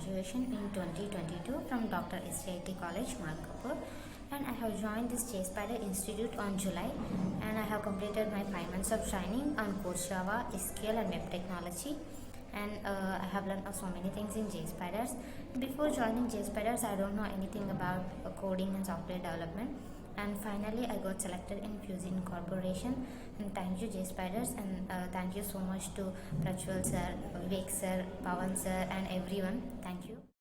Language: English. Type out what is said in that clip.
graduation in 2022 from Dr. SCIT College, Markapur, and I have joined this JSpider Institute on July, and I have completed my 5 months of training on course Java, SQL and web technology, and I have learned so many things in JSpiders. Before joining JSpiders, I don't know anything about coding and software development, and finally I got selected in Fusion Corporation. And thank you JSpiders, and thank you so much to Prachwal sir, Vivek sir, Pawan sir and everyone. Thank you.